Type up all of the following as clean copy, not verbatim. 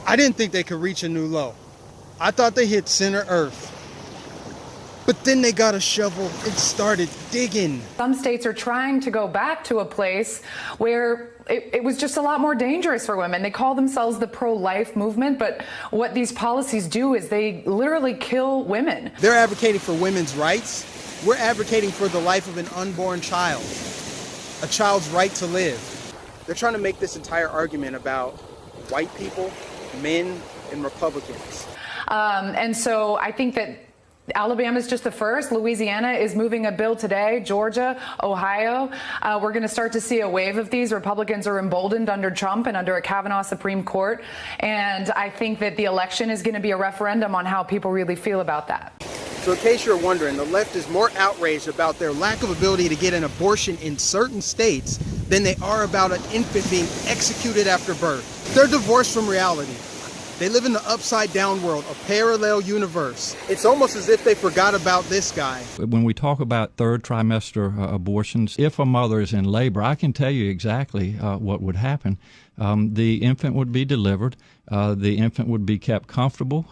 I didn't think they could reach a new low. I thought they hit center earth. But then they got a shovel and started digging. Some states are trying to go back to a place where it was just a lot more dangerous for women. They call themselves the pro-life movement, but what these policies do is they literally kill women. They're advocating for women's rights. We're advocating for the life of an unborn child, a child's right to live. They're trying to make this entire argument about white people, men, and Republicans. And so I think that Alabama is just the first. Louisiana is moving a bill today. Georgia, Ohio. We're going to start to see a wave of these. Republicans are emboldened under Trump and under a Kavanaugh Supreme Court. And I think that the election is going to be a referendum on how people really feel about that. So in case you're wondering, the left is more outraged about their lack of ability to get an abortion in certain states than they are about an infant being executed after birth. They're divorced from reality. They live in the upside down world, a parallel universe. It's almost as if they forgot about this guy. When we talk about third trimester abortions, if a mother is in labor, I can tell you exactly what would happen. The infant would be delivered. The infant would be kept comfortable.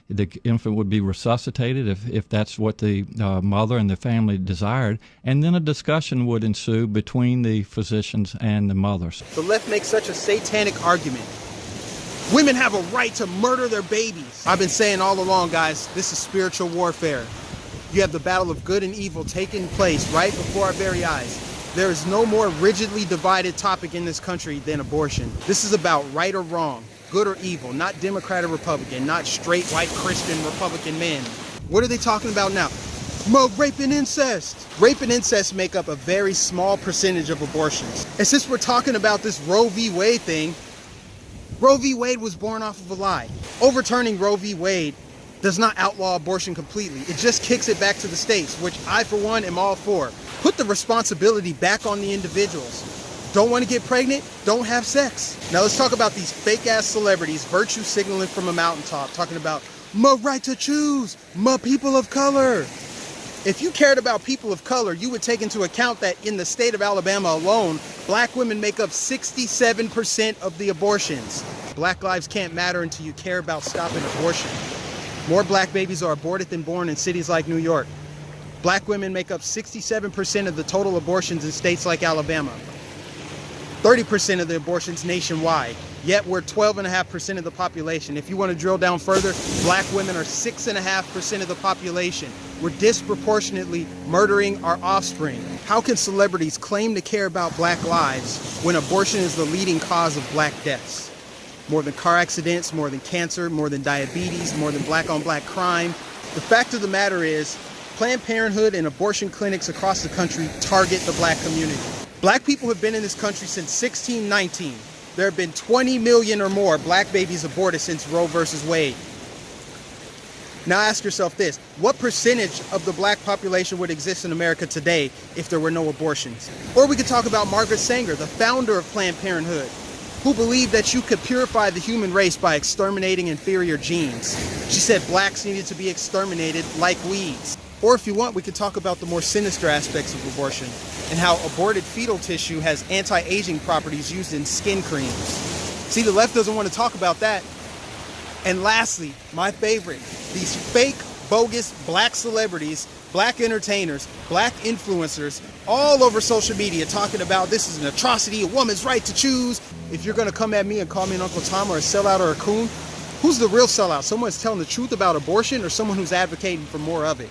The infant would be resuscitated if that's what the mother and the family desired. And then a discussion would ensue between the physicians and the mothers. The left makes such a satanic argument. Women have a right to murder their babies. I've been saying all along, guys, this is spiritual warfare. You have the battle of good and evil taking place right before our very eyes. There is no more rigidly divided topic in this country than abortion. This is about right or wrong, good or evil, not Democrat or Republican, not straight white Christian Republican men. What are they talking about now? Rape and incest. Rape and incest make up a very small percentage of abortions. And since we're talking about this Roe v. Wade thing, Roe v. Wade was born off of a lie. Overturning Roe v. Wade does not outlaw abortion completely. It just kicks it back to the states, which I, for one, am all for. Put the responsibility back on the individuals. Don't want to get pregnant? Don't have sex. Now let's talk about these fake-ass celebrities virtue signaling from a mountaintop, talking about my right to choose, my people of color. If you cared about people of color, you would take into account that in the state of Alabama alone, black women make up 67% of the abortions. Black lives can't matter until you care about stopping abortion. More black babies are aborted than born in cities like New York. Black women make up 67% of the total abortions in states like Alabama. 30% of the abortions nationwide. Yet we're 12.5% of the population. If you want to drill down further, black women are 6.5% of the population. We're disproportionately murdering our offspring. How can celebrities claim to care about black lives when abortion is the leading cause of black deaths? More than car accidents, more than cancer, more than diabetes, more than black-on-black crime. The fact of the matter is, Planned Parenthood and abortion clinics across the country target the black community. Black people have been in this country since 1619. There have been 20 million or more black babies aborted since Roe versus Wade. Now ask yourself this, what percentage of the black population would exist in America today if there were no abortions? Or we could talk about Margaret Sanger, the founder of Planned Parenthood, who believed that you could purify the human race by exterminating inferior genes. She said blacks needed to be exterminated like weeds. Or if you want, we could talk about the more sinister aspects of abortion and how aborted fetal tissue has anti-aging properties used in skin creams. See, the left doesn't want to talk about that. And lastly, my favorite, these fake, bogus black celebrities, black entertainers, black influencers, all over social media talking about this is an atrocity, a woman's right to choose. If you're going to come at me and call me an Uncle Tom or a sellout or a coon, who's the real sellout? Someone who's telling the truth about abortion or someone who's advocating for more of it?